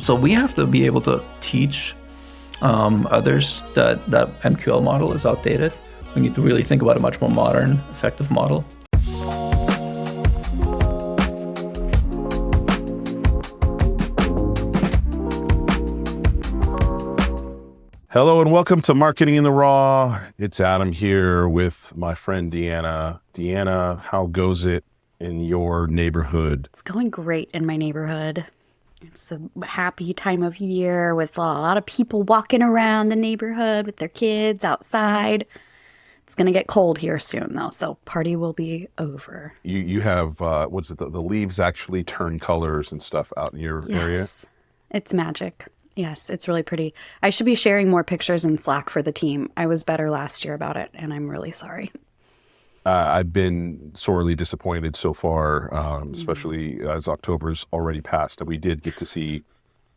So we have to be able to teach others that MQL model is outdated. We need to really think about a much more modern, effective model. Hello and welcome to Marketing in the Raw. It's Adam here with my friend Deanna. Deanna, how goes it in your neighborhood? It's going great in my neighborhood. It's a happy time of year with a lot of people walking around the neighborhood with their kids outside. It's going to get cold here soon, though, so party will be over. You have, the leaves actually turn colors and stuff out in your area? Yes, it's magic. Yes, it's really pretty. I should be sharing more pictures in Slack for the team. I was better last year about it, and I'm really sorry. I've been sorely disappointed so far, especially as October's already passed. And we did get to see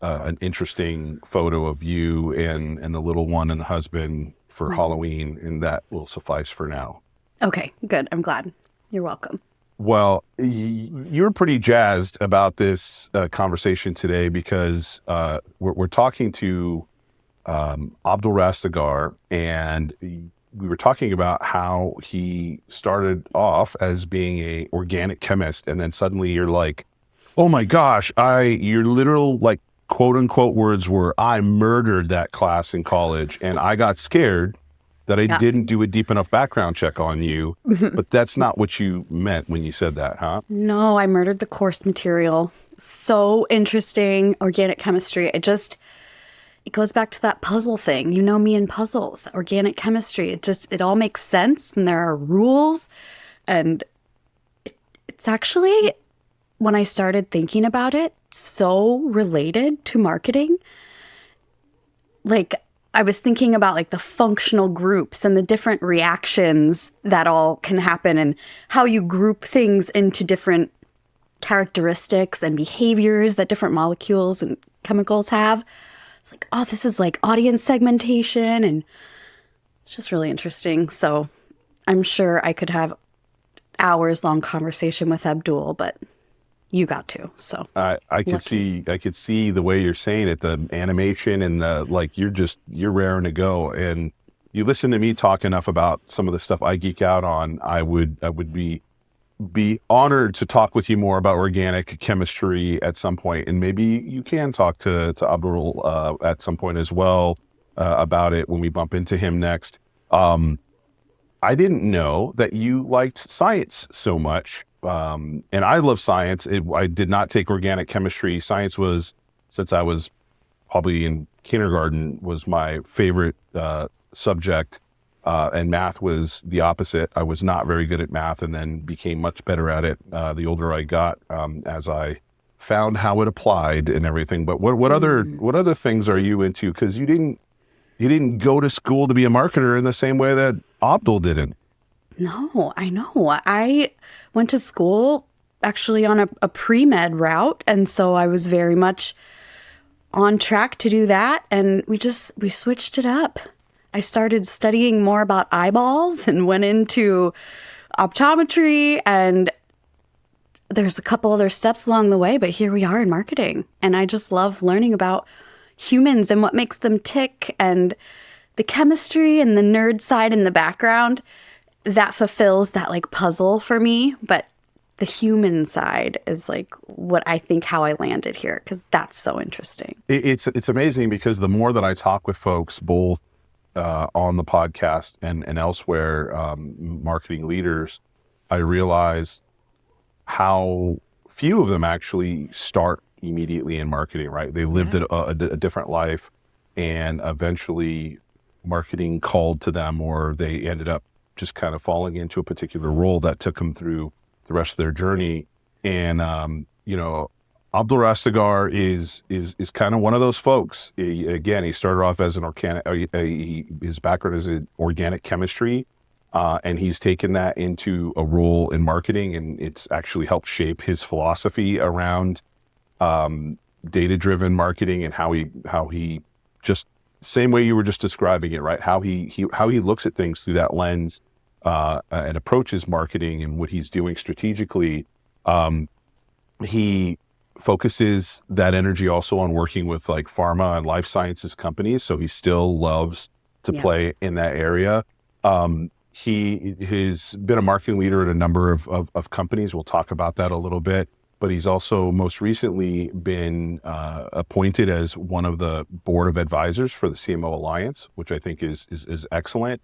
an interesting photo of you and the little one and the husband for Halloween, and that will suffice for now. Okay, good. I'm glad. You're welcome. Well, you're pretty jazzed about this conversation today because we're talking to Abdul Rastagar, and we were talking about how he started off as being a organic chemist, and then suddenly you're like, oh my gosh, your literal like quote unquote words were, I murdered that class in college, and I got scared that I didn't do a deep enough background check on you. But that's not what you meant when you said that, huh? No, I murdered the course material. So interesting, organic chemistry. It goes back to that puzzle thing. You know me in puzzles, organic chemistry. It all makes sense, and there are rules. And it's actually, when I started thinking about it, so related to marketing. Like, I was thinking about like the functional groups and the different reactions that all can happen and how you group things into different characteristics and behaviors that different molecules and chemicals have. It's like, oh, this is like audience segmentation, and it's just really interesting. So I'm sure I could have hours-long conversation with Abdul, but you got to. So I could see the way you're saying it, the animation and the like. You're raring to go, and you listen to me talk enough about some of the stuff I geek out on. I would be honored to talk with you more about organic chemistry at some point, and maybe you can talk to Abdul at some point as well about it when we bump into him next. I didn't know that you liked science so much, and I love science. I did not take organic chemistry. Science was, since I was probably in kindergarten, was my favorite subject. And math was the opposite. I was not very good at math, and then became much better at it the older I got, as I found how it applied and everything. But what other things are you into? Because you didn't go to school to be a marketer in the same way that Abdul didn't. No, I know. I went to school actually on a pre-med route, and so I was very much on track to do that, and we switched it up. I started studying more about eyeballs and went into optometry, and there's a couple other steps along the way, but here we are in marketing. And I just love learning about humans and what makes them tick, and the chemistry and the nerd side in the background that fulfills that like puzzle for me. But the human side is like what I think how I landed here, because that's so interesting. It's amazing, because the more that I talk with folks, both on the podcast and elsewhere, marketing leaders, I realize how few of them actually start immediately in marketing, right? They lived a different life, and eventually marketing called to them, or they ended up just kind of falling into a particular role that took them through the rest of their journey. And, Abdul Rastagar is kind of one of those folks. He started off as an organic. His background is in organic chemistry, and he's taken that into a role in marketing, and it's actually helped shape his philosophy around data-driven marketing, and how he just, same way you were just describing it, right? How he looks at things through that lens and approaches marketing and what he's doing strategically. He focuses that energy also on working with like pharma and life sciences companies. So he still loves to play in that area. He has been a marketing leader at a number of companies. We'll talk about that a little bit. But he's also most recently been appointed as one of the board of advisors for the CMO Alliance, which I think is excellent.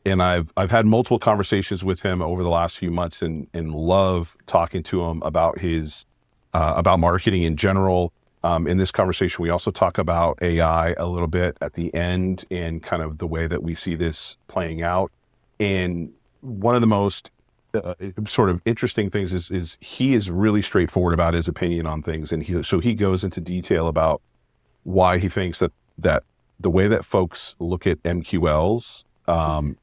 And I've had multiple conversations with him over the last few months, and love talking to him about his about marketing in general. In this conversation, we also talk about AI a little bit at the end and kind of the way that we see this playing out. And one of the most sort of interesting things is he is really straightforward about his opinion on things, and he goes into detail about why he thinks that the way that folks look at MQLs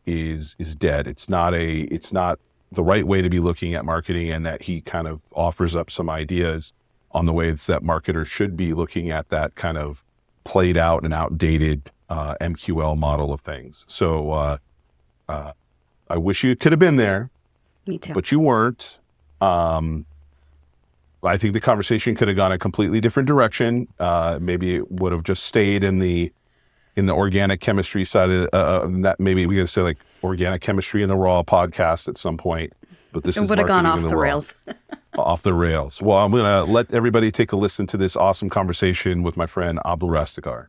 is dead. It's not the right way to be looking at marketing, and that he kind of offers up some ideas on the ways that marketers should be looking at that kind of played out and outdated MQL model of things. So I wish you could have been there. Me too. But you weren't. I think the conversation could have gone a completely different direction. Maybe it would have just stayed in the organic chemistry side of that. Maybe we could say like organic chemistry in the raw podcast at some point. But this would have gone off the rails. Off the rails. Well, I'm going to let everybody take a listen to this awesome conversation with my friend Abdul Rastagar.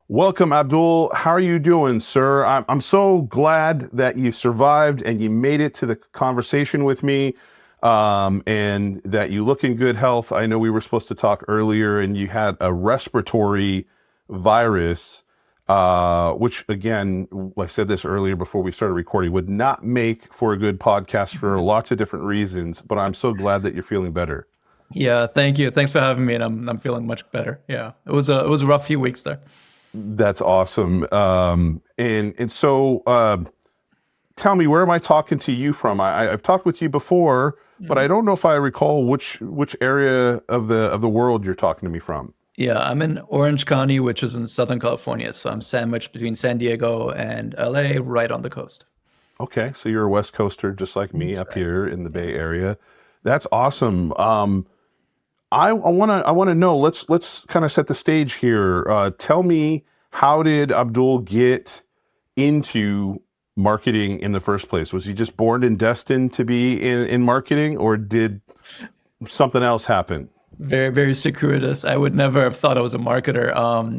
Welcome, Abdul. How are you doing, sir? I'm so glad that you survived and you made it to the conversation with me, and that you look in good health. I know we were supposed to talk earlier, and you had a respiratory virus, which, again, I said this earlier before we started recording, would not make for a good podcast for lots of different reasons, but I'm so glad that you're feeling better. Yeah, thank you. Thanks for having me, and I'm feeling much better. Yeah, it was a rough few weeks there. That's awesome. And so tell me, where am I talking to you from? I've talked with you before, but I don't know if I recall which area of the world you're talking to me from. Yeah, I'm in Orange County, which is in Southern California. So I'm sandwiched between San Diego and LA, right on the coast. Okay, so you're a West Coaster, just like me. That's up right here in the Bay Area. That's awesome. I want to know. Let's kind of set the stage here. Tell me, how did Abdul get into marketing in the first place? Was he just born and destined to be in marketing, or did something else happen? Very, very circuitous. I would never have thought I was a marketer.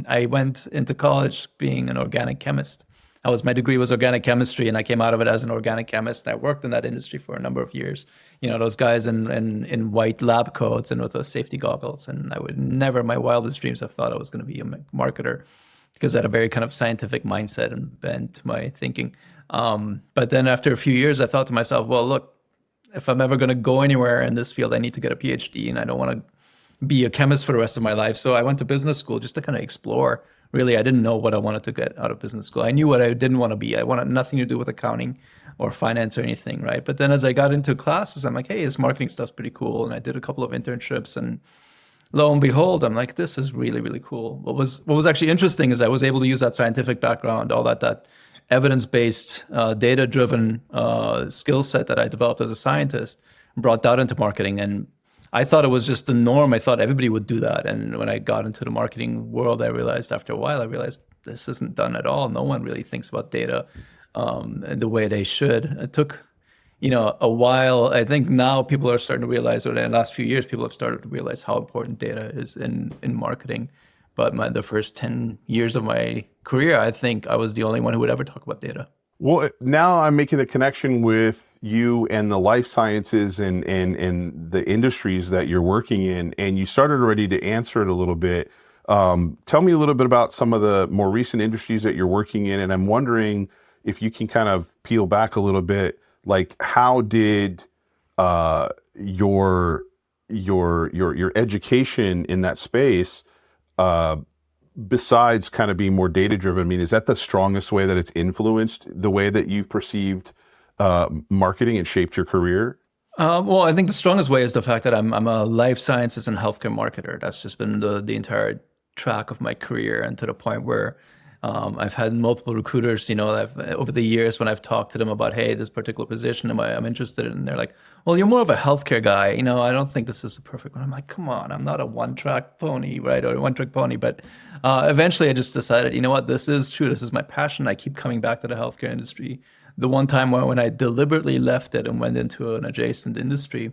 I went into college being an organic chemist. My degree was organic chemistry, and I came out of it as an organic chemist. I worked in that industry for a number of years. You know, those guys in white lab coats and with those safety goggles. And I would never, in my wildest dreams, have thought I was going to be a marketer, because I had a very kind of scientific mindset and bent to my thinking. But then after a few years, I thought to myself, well, look, if I'm ever going to go anywhere in this field, I need to get a PhD, and I don't want to be a chemist for the rest of my life. So I went to business school just to kind of explore. Really, I didn't know what I wanted to get out of business school. I knew what I didn't want to be. I wanted nothing to do with accounting or finance or anything, right? But then as I got into classes, I'm like, hey, this marketing stuff's pretty cool. And I did a couple of internships, and lo and behold, I'm like, this is really, really cool. What was actually interesting is I was able to use that scientific background, all that evidence-based, data-driven skill set that I developed as a scientist, and brought that into marketing. And I thought it was just the norm. I thought everybody would do that. And when I got into the marketing world, after a while, I realized this isn't done at all. No one really thinks about data the way they should. It took, a while. I think now people are starting to realize, or in the last few years, people have started to realize how important data is in marketing. But the first 10 years of my career, I think I was the only one who would ever talk about data. Well, now I'm making the connection with you and the life sciences and the industries that you're working in, and you started already to answer it a little bit. Tell me a little bit about some of the more recent industries that you're working in, and I'm wondering if you can kind of peel back a little bit, like how did your education in that space, besides kind of being more data driven, I mean, is that the strongest way that it's influenced the way that you've perceived marketing and shaped your career? Well, I think the strongest way is the fact that I'm a life sciences and healthcare marketer. That's just been the entire track of my career, and to the point where I've had multiple recruiters, over the years when I've talked to them about, hey, this particular position, I'm interested in, and they're like, well, you're more of a healthcare guy. I don't think this is the perfect one. I'm like, come on, I'm not a one-track pony, right? Or a one-trick pony. But eventually I just decided, you know what, this is true. This is my passion. I keep coming back to the healthcare industry. The one time when I deliberately left it and went into an adjacent industry,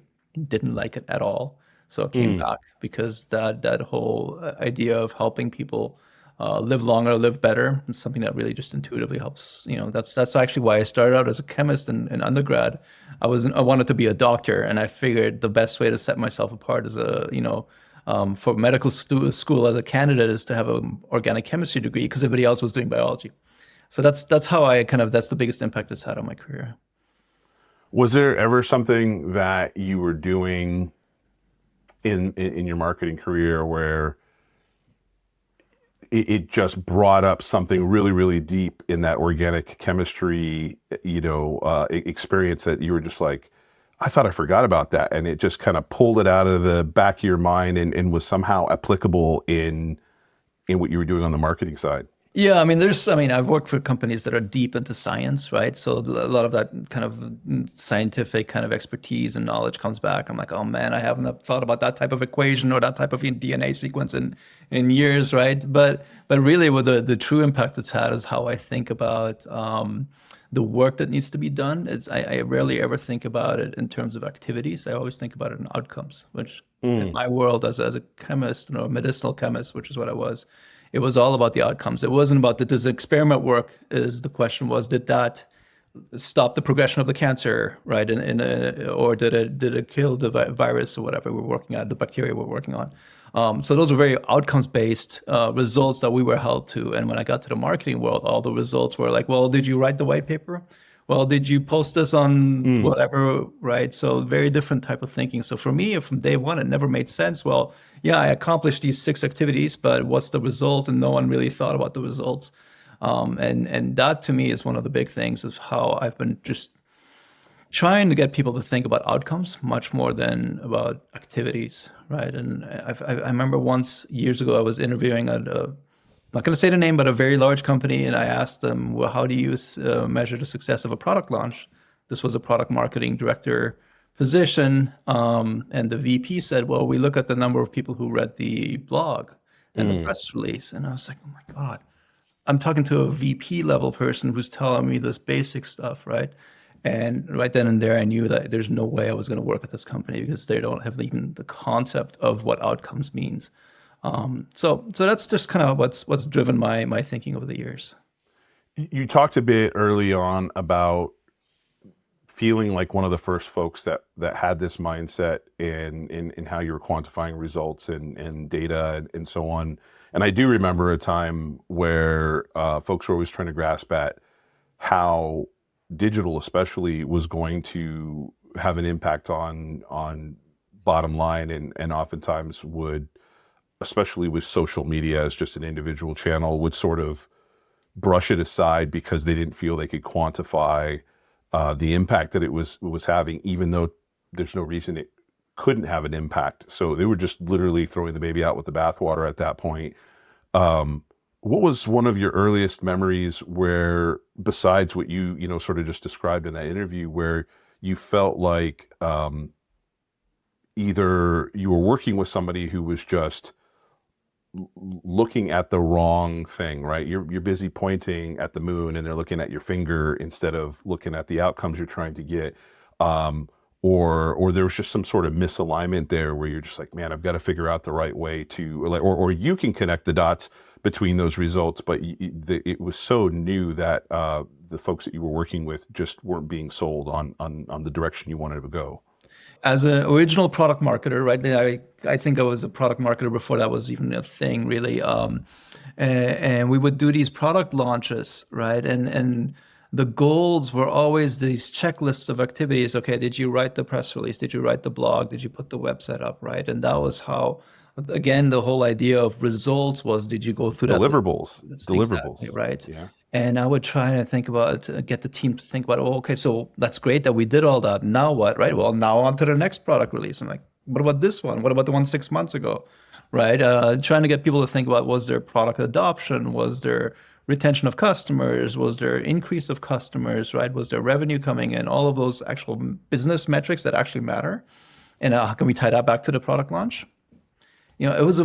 didn't like it at all. So I came back because that whole idea of helping people live longer, live better. It's something that really just intuitively helps. That's actually why I started out as a chemist in undergrad. I wanted to be a doctor, and I figured the best way to set myself apart as for medical school as a candidate is to have an organic chemistry degree because everybody else was doing biology. So that's how that's the biggest impact it's had on my career. Was there ever something that you were doing in your marketing career where it just brought up something really, really deep in that organic chemistry, experience that you were just like, I thought I forgot about that. And it just kind of pulled it out of the back of your mind and was somehow applicable in what you were doing on the marketing side? Yeah, I've worked for companies that are deep into science, right? So a lot of that kind of scientific kind of expertise and knowledge comes back. I'm like, oh man, I haven't thought about that type of equation or that type of DNA sequence in years, right? But really, what the true impact it's had is how I think about the work that needs to be done. I rarely ever think about it in terms of activities. I always think about it in outcomes, which in my world as a chemist, a medicinal chemist, which is what I was. It was all about the outcomes. It wasn't about did this experiment work? The question was, did that stop the progression of the cancer, right? Or did it kill the virus or whatever we're working on, the bacteria we're working on? So those were very outcomes-based results that we were held to. And when I got to the marketing world, all the results were like, well, did you write the white paper? Well, did you post this on whatever, right? So very different type of thinking. So for me, from day one, it never made sense. Well, yeah, I accomplished these 6 activities, but what's the result? And no one really thought about the results. And that to me is one of the big things of how I've been just trying to get people to think about outcomes much more than about activities, right? And I remember once years ago, I was interviewing I'm not going to say the name, but a very large company. And I asked them, well, how do you measure the success of a product launch? This was a product marketing director position. And the VP said, well, we look at the number of people who read the blog and the press release. And I was like, oh my God, I'm talking to a VP level person who's telling me this basic stuff, right? And right then and there, I knew that there's no way I was going to work at this company because they don't have even the concept of what outcomes means. So that's just kind of what's driven my thinking over the years. You talked a bit early on about feeling like one of the first folks that had this mindset in how you were quantifying results and data and so on. And I do remember a time where folks were always trying to grasp at how digital especially was going to have an impact on bottom line and oftentimes would, especially with social media as just an individual channel, would sort of brush it aside because they didn't feel they could quantify the impact that it was having, even though there's no reason it couldn't have an impact. So they were just literally throwing the baby out with the bathwater at that point. What was one of your earliest memories where, besides what you sort of just described in that interview, where you felt like either you were working with somebody who was just looking at the wrong thing, right? You're busy pointing at the moon and they're looking at your finger instead of looking at the outcomes you're trying to get. Or there was just some sort of misalignment there where you're just like, man, I've got to figure out the right way to, or you can connect the dots between those results, but it was so new that the folks that you were working with just weren't being sold on the direction you wanted to go. As an original product marketer, right? I think I was a product marketer before that was even a thing, really. And we would do these product launches, right? And the goals were always these checklists of activities. Okay, did you write the press release? Did you write the blog? Did you put the website up, right? And that was how, again, the whole idea of results was, did you go through deliverables? Deliverables, exactly, right? Yeah. And I would try to think about, get the team to think about, oh, okay, so that's great that we did all that. Now what, right? Well, now on to the next product release. I'm like, what about this one? What about the one 6 months ago? right? Trying to get people to think about, was there product adoption? Was there retention of customers? Was there increase of customers, right? Was there revenue coming in? All of those actual business metrics that actually matter. And how can we tie that back to the product launch? It was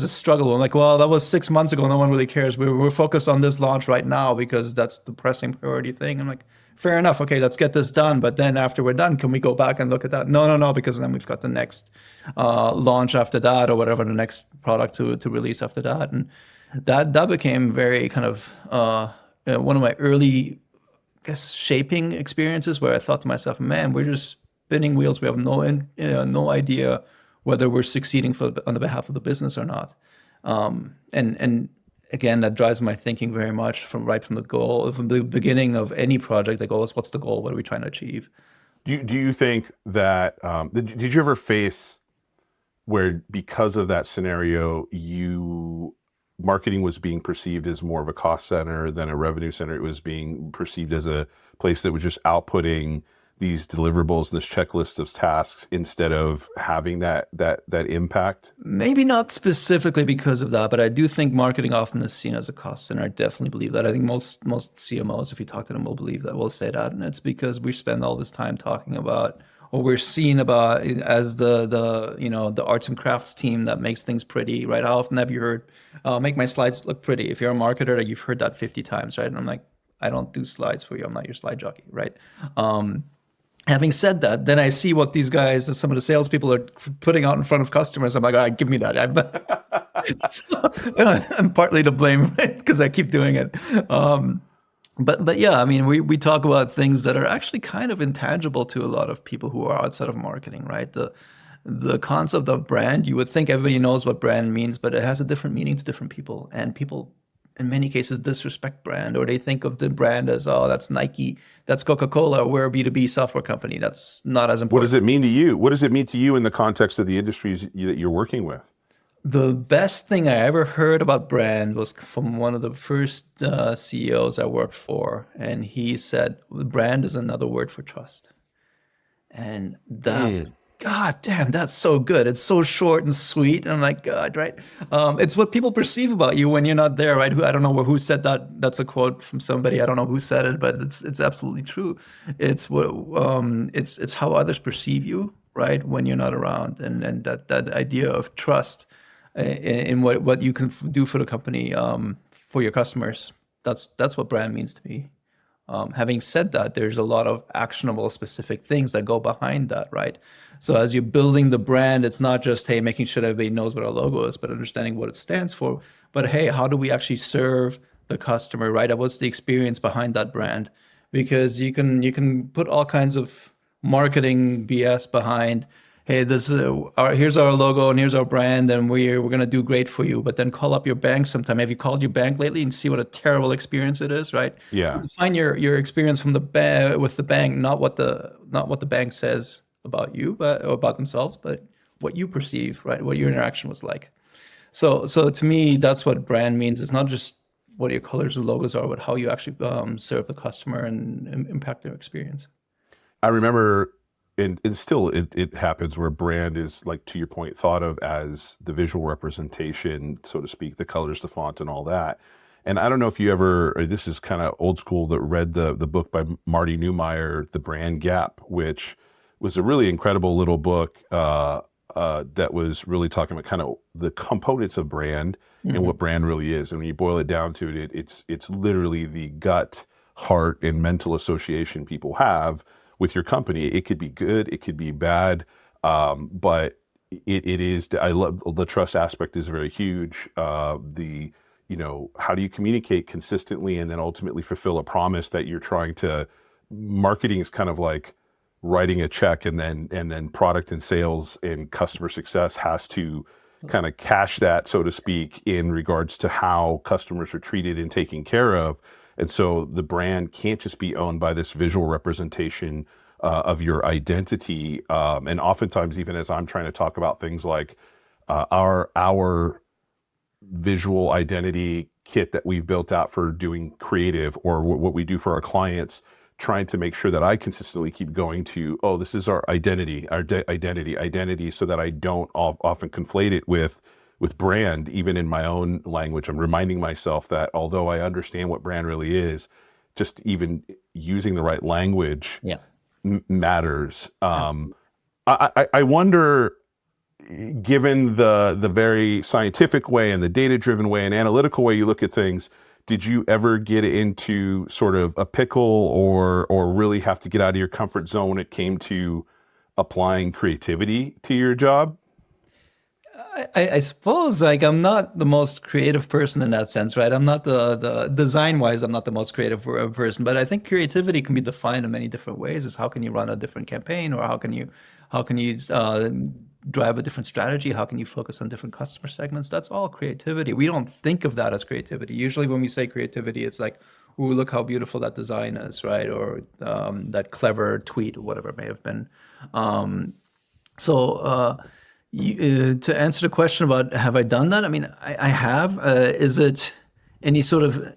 a struggle. I'm like, well, that was 6 months ago. No one really cares. We're focused on this launch right now because that's the pressing priority thing. I'm like, fair enough. Okay, let's get this done. But then after we're done, can we go back and look at that? No, because then we've got the next launch after that, or whatever the next product to release after that. And that became very kind of one of my early, I guess, shaping experiences where I thought to myself, man, we're just spinning wheels. We have no idea whether we're succeeding on the behalf of the business or not. And again, that drives my thinking very much from the goal, from the beginning of any project. The goal is, what's the goal? What are we trying to achieve? Do you think that, did you ever face where, because of that scenario, marketing was being perceived as more of a cost center than a revenue center? It was being perceived as a place that was just outputting these deliverables and this checklist of tasks instead of having that impact? Maybe not specifically because of that, but I do think marketing often is seen as a cost center. I definitely believe that. I think most CMOs, if you talk to them, will say that, and it's because we spend all this time talking about, or we're seen about as the arts and crafts team that makes things pretty, right? How often have you heard, make my slides look pretty? If you're a marketer, you've heard that 50 times, right? And I'm like, I don't do slides for you. I'm not your slide jockey, right? Having said that, then I see what these guys, some of the salespeople, are putting out in front of customers. I'm like, all right, give me that. I'm partly to blame because I keep doing it. But yeah, I mean, we talk about things that are actually kind of intangible to a lot of people who are outside of marketing, right? The concept of brand, you would think everybody knows what brand means, but it has a different meaning to different people. And people, in many cases, disrespect brand, or they think of the brand as, oh, that's Nike, that's Coca-Cola, we're a B2B software company. That's not as important. What does it mean to you? What does it mean to you in the context of the industries that you're working with? The best thing I ever heard about brand was from one of the first CEOs I worked for. And he said, brand is another word for trust. And that's, God damn, that's so good. It's so short and sweet. And I'm like, God, right? It's what people perceive about you when you're not there, right? I don't know who said that. That's a quote from somebody. I don't know who said it, but it's absolutely true. It's what it's how others perceive you, right, when you're not around, and that idea of trust in what you can do for the company, for your customers. That's what brand means to me. Having said that, there's a lot of actionable, specific things that go behind that, right? So as you're building the brand, it's not just, hey, making sure that everybody knows what our logo is, but understanding what it stands for. But hey, how do we actually serve the customer, right? What's the experience behind that brand? Because you can put all kinds of marketing BS behind, hey, here's our logo and here's our brand, and we're gonna do great for you. But then call up your bank sometime. Have you called your bank lately and see what a terrible experience it is, right? Yeah. Find your experience from with the bank, not what the bank says about you, or about themselves, but what you perceive, right? What your interaction was like. So to me, that's what brand means. It's not just what your colors and logos are, but how you actually serve the customer and impact their experience. I remember, and still it happens, where brand is, like, to your point, thought of as the visual representation, so to speak, the colors, the font, and all that. And I don't know if you ever, this is kind of old school, that read the book by Marty Neumeier, The Brand Gap, which was a really incredible little book that was really talking about kind of the components of brand and what brand really is. And when you boil it down to it, it's literally the gut, heart, and mental association people have with your company. It could be good, it could be bad, but it is, I love the trust aspect is very huge. How do you communicate consistently and then ultimately fulfill a promise that you're trying to, marketing is kind of like writing a check, and then product and sales and customer success has to kind of cash that, so to speak, in regards to how customers are treated and taken care of. And so the brand can't just be owned by this visual representation of your identity. And oftentimes, even as I'm trying to talk about things like our visual identity kit that we've built out for doing creative, or what we do for our clients, trying to make sure that I consistently keep going to, this is our identity, so that I don't often conflate it with with brand, even in my own language. I'm reminding myself that although I understand what brand really is, just even using the right language Yeah. matters. I wonder, given the very scientific way and the data-driven way and analytical way you look at things, did you ever get into sort of a pickle or really have to get out of your comfort zone when it came to applying creativity to your job? I suppose like I'm not the most creative person in that sense, right? I'm not the design wise, I'm not the most creative person, but I think creativity can be defined in many different ways. Is how can you run a different campaign, or how can you drive a different strategy? How can you focus on different customer segments? That's all creativity. We don't think of that as creativity. Usually, when we say creativity, it's like, "Ooh, look how beautiful that design is," right? Or that clever tweet, or whatever it may have been. So, to answer the question about have I done that? I mean, I have. Is it any sort of,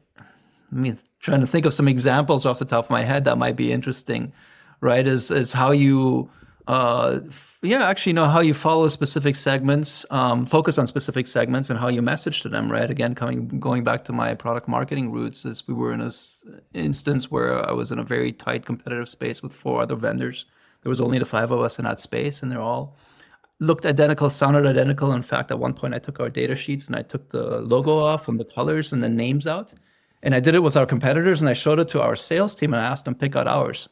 trying to think of some examples off the top of my head that might be interesting, right? Is how you, actually, how you follow specific segments, focus on specific segments, and how you message to them, right? Again, going back to my product marketing roots, is we were in this instance where I was in a very tight competitive space with 4 other vendors. There was only the 5 of us in that space, and they're all looked identical, sounded identical. In fact, at one point I took our data sheets and I took the logo off and the colors and the names out. And I did it with our competitors, and I showed it to our sales team and I asked them pick out ours.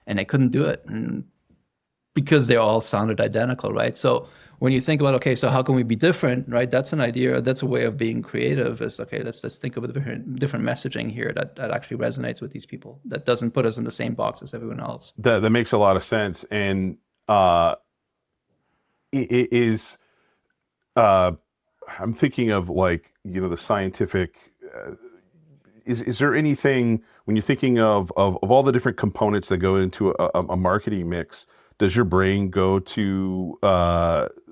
And they couldn't do it, and because they all sounded identical, right? So when you think about, okay, so how can we be different, right? That's an idea, that's a way of being creative. Is okay, let's think of a different messaging here that actually resonates with these people, that doesn't put us in the same box as everyone else. That makes a lot of sense. And it is, I'm thinking of like, the scientific, is there anything, when you're thinking of all the different components that go into a marketing mix, does your brain go to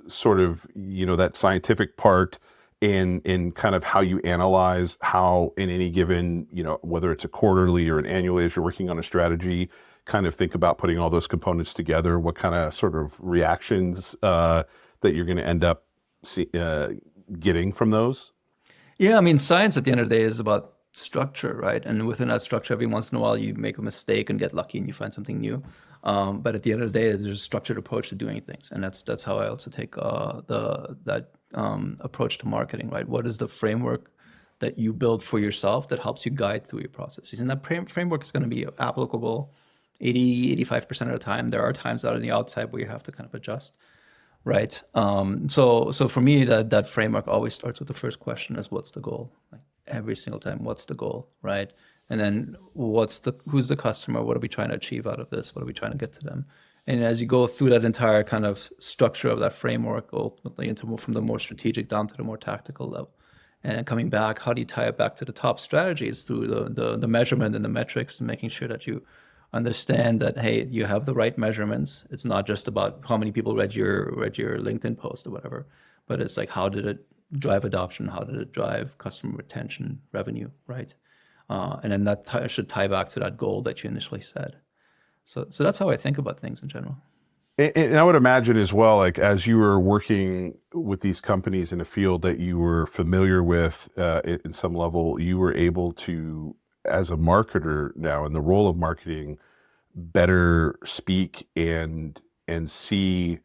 sort of, that scientific part in kind of how you analyze how in any given, whether it's a quarterly or an annually, as you're working on a strategy, kind of think about putting all those components together, what kind of sort of reactions that you're going to end up getting from those? Yeah, I mean, science at the end of the day is about structure, right? And within that structure, every once in a while, you make a mistake and get lucky and you find something new. But at the end of the day, there's a structured approach to doing things, and that's how I also take that approach to marketing, right? What is the framework that you build for yourself that helps you guide through your processes? And that framework is going to be applicable 85% of the time. There are times out on the outside where you have to kind of adjust, right? So for me, that framework always starts with the first question: is what's the goal? Like every single time, what's the goal, right? And then who's the customer? What are we trying to achieve out of this? What are we trying to get to them? And as you go through that entire kind of structure of that framework, ultimately from the more strategic down to the more tactical level, and then coming back, how do you tie it back to the top strategies through the measurement and the metrics, and making sure that you understand that, hey, you have the right measurements. It's not just about how many people read your LinkedIn post or whatever, but it's like, how did it drive adoption? How did it drive customer retention, revenue, right? And then that should tie back to that goal that you initially set. So that's how I think about things in general. And I would imagine as well, like as you were working with these companies in a field that you were familiar with in some level, you were able to, as a marketer now in the role of marketing, better speak and see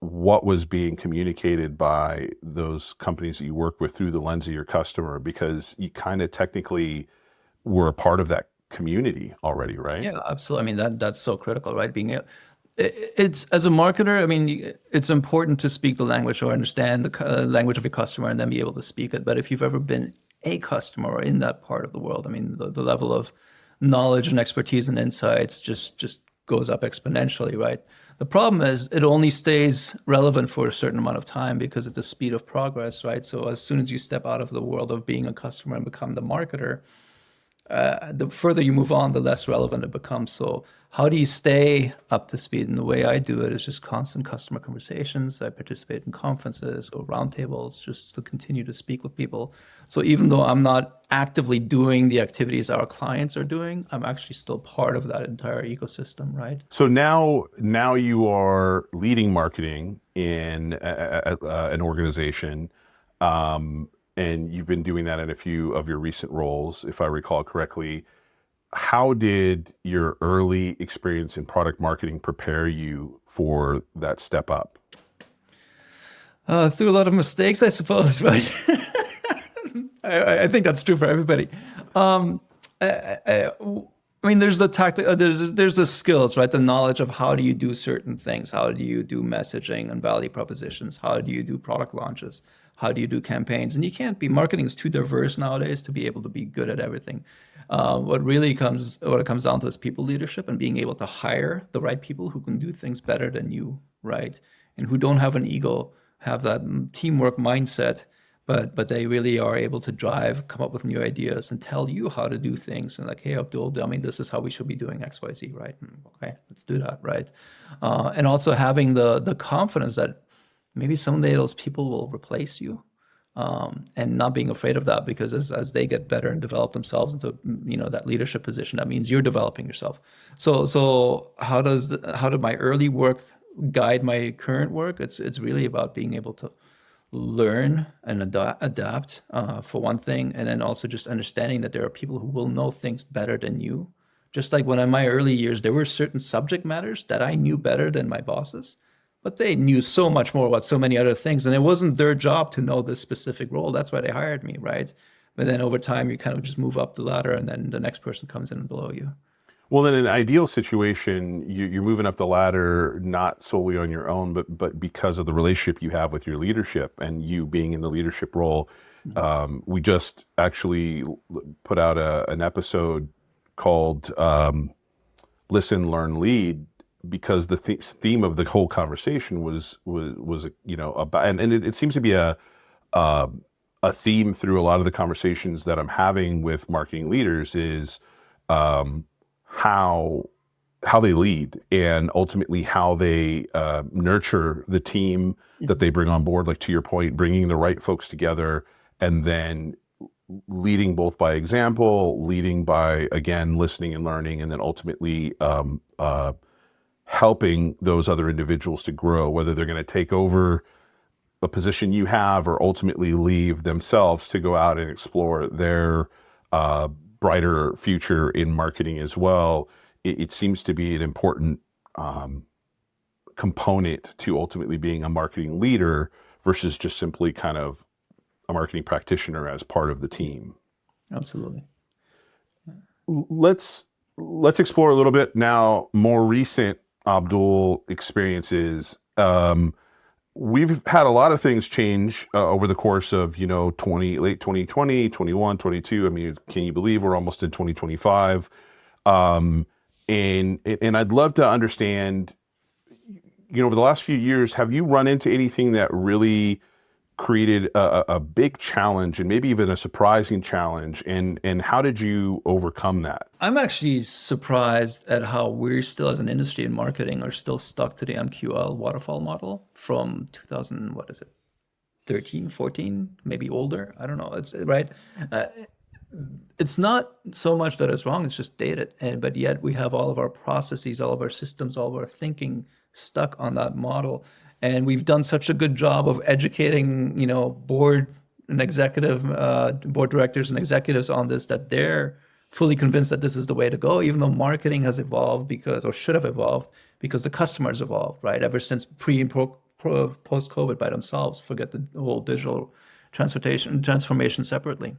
what was being communicated by those companies that you work with through the lens of your customer, because you kind of technically were a part of that community already, right? Yeah, absolutely. I mean, that's so critical, right? It's as a marketer, I mean, it's important to speak the language or understand the language of your customer and then be able to speak it. But if you've ever been a customer or in that part of the world, I mean, the level of knowledge and expertise and insights just goes up exponentially, right? The problem is it only stays relevant for a certain amount of time because of the speed of progress, right? So as soon as you step out of the world of being a customer and become the marketer, the further you move on, the less relevant it becomes. So how do you stay up to speed? And the way I do it is just constant customer conversations. I participate in conferences or roundtables just to continue to speak with people. So even though I'm not actively doing the activities our clients are doing, I'm actually still part of that entire ecosystem, right? So now you are leading marketing in an organization. and you've been doing that in a few of your recent roles, if I recall correctly. How did your early experience in product marketing prepare you for that step up? Through a lot of mistakes, I suppose, right? I think that's true for everybody. Um, I mean, there's the tactic, there's the skills, right? The knowledge of how do you do certain things? How do you do messaging and value propositions? How do you do product launches? How do you do campaigns? And you can't be, marketing is too diverse nowadays to be able to be good at everything. What it comes down to is people leadership and being able to hire the right people who can do things better than you, right? And who don't have an ego, have that teamwork mindset, but they really are able to drive, come up with new ideas, and tell you how to do things. And like, hey, Abdul, I mean, this is how we should be doing X, Y, Z, right? Okay, let's do that, right? And also having the confidence that maybe someday those people will replace you, and not being afraid of that, because as they get better and develop themselves into that leadership position, that means you're developing yourself. So how did my early work guide my current work? It's really about being able to learn and adapt, for one thing, and then also just understanding that there are people who will know things better than you. Just like when in my early years, there were certain subject matters that I knew better than my bosses, but they knew so much more about so many other things, and it wasn't their job to know this specific role. That's why they hired me, right? But then over time, you kind of just move up the ladder, and then the next person comes in below you. Well, in an ideal situation, you're moving up the ladder not solely on your own, but because of the relationship you have with your leadership and you being in the leadership role. We just actually put out an episode called "Listen, Learn, Lead," because the theme of the whole conversation was about, and it seems to be a theme through a lot of the conversations that I'm having with marketing leaders is. How they lead, and ultimately how they nurture the team that they bring on board, like to your point, bringing the right folks together, and then leading both by example, leading by, again, listening and learning, and then ultimately helping those other individuals to grow, whether they're going to take over a position you have or ultimately leave themselves to go out and explore their brighter future in marketing as well. It seems to be an important component to ultimately being a marketing leader versus just simply kind of a marketing practitioner as part of the team. Absolutely. Let's explore a little bit now more recent Abdul experiences. We've had a lot of things change over the course of, late 2020, 21, 22. I mean, can you believe we're almost in 2025? And I'd love to understand, over the last few years, have you run into anything that really created a big challenge and maybe even a surprising challenge? And how did you overcome that? I'm actually surprised at how we're still, as an industry in marketing, are still stuck to the MQL waterfall model from 2000, what is it, 13, 14, maybe older. I don't know. It's right. Uh, it's not so much that it's wrong; it's just dated. But yet we have all of our processes, all of our systems, all of our thinking stuck on that model. And we've done such a good job of educating, board and board directors and executives on this, that they're fully convinced that this is the way to go, even though marketing has evolved or should have evolved because the customers evolved, right? Ever since pre and post COVID by themselves, forget the whole digital transformation separately.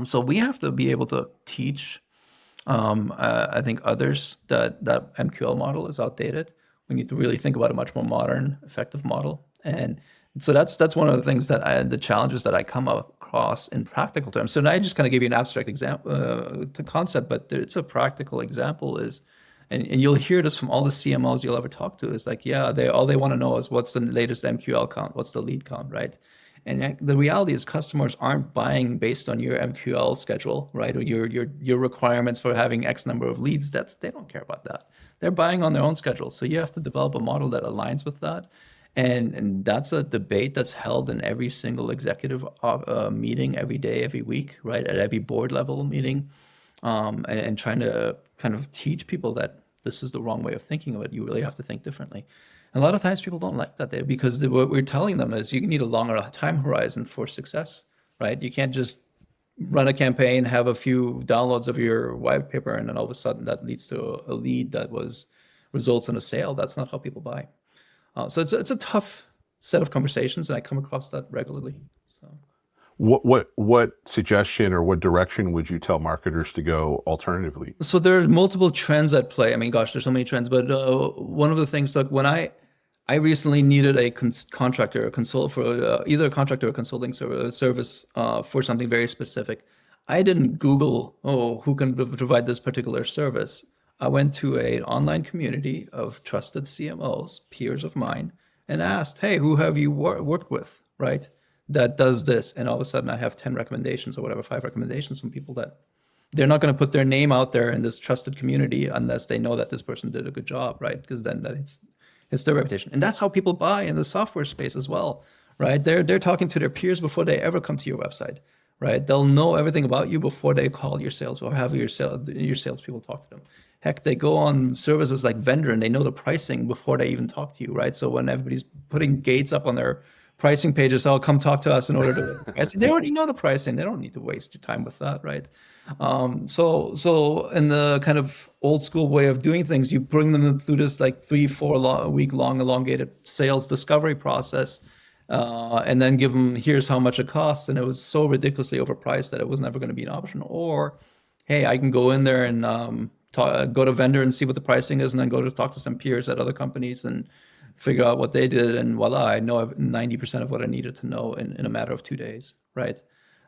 So we have to be able to teach, I think, others that MQL model is outdated. We need to really think about a much more modern, effective model. And so that's one of the things the challenges that I come across in practical terms. So now I just kind of give you an abstract example, to concept, but it's a practical example and you'll hear this from all the CMOs you'll ever talk to, is like, yeah, all they want to know is what's the latest MQL count, what's the lead count, right? And the reality is customers aren't buying based on your MQL schedule, right? Or your requirements for having X number of leads. They don't care about that. They're buying on their own schedule. So you have to develop a model that aligns with that. And that's a debate that's held in every single executive meeting, every day, every week, right? At every board level meeting, and trying to kind of teach people that this is the wrong way of thinking of it. You really have to think differently. And a lot of times people don't like that because what we're telling them is you need a longer time horizon for success, right? You can't just run a campaign, have a few downloads of your white paper, and then all of a sudden that leads to a lead that results in a sale. That's not how people buy. So it's a tough set of conversations, and I come across that regularly. So. What suggestion or what direction would you tell marketers to go alternatively? So there are multiple trends at play. I mean, gosh, there's so many trends, but one of the things that when I recently needed a contractor, a consult for either a contractor or consulting service for something very specific. I didn't Google, who can provide this particular service. I went to an online community of trusted CMOs, peers of mine, and asked, hey, who have you worked with, right? That does this. And all of a sudden I have 10 recommendations or whatever, 5 recommendations from people that they're not going to put their name out there in this trusted community unless they know that this person did a good job, right? Because then it's their reputation. And that's how people buy in the software space as well, right? They're talking to their peers before they ever come to your website, right? They'll know everything about you before they call your sales or have your salespeople talk to them. Heck, they go on services like Vendor and they know the pricing before they even talk to you, right? So when everybody's putting gates up on their pricing pages, come talk to us in order to pricing. They already know the pricing. They don't need to waste your time with that, right? So in the kind of old school way of doing things, you bring them through this like 3-4 week long elongated sales discovery process, and then give them, here's how much it costs. And it was so ridiculously overpriced that it was never going to be an option. Or, hey, I can go in there and go to Vendor and see what the pricing is, and then go to talk to some peers at other companies and figure out what they did, and voila, I know 90% of what I needed to know in a matter of 2 days, right?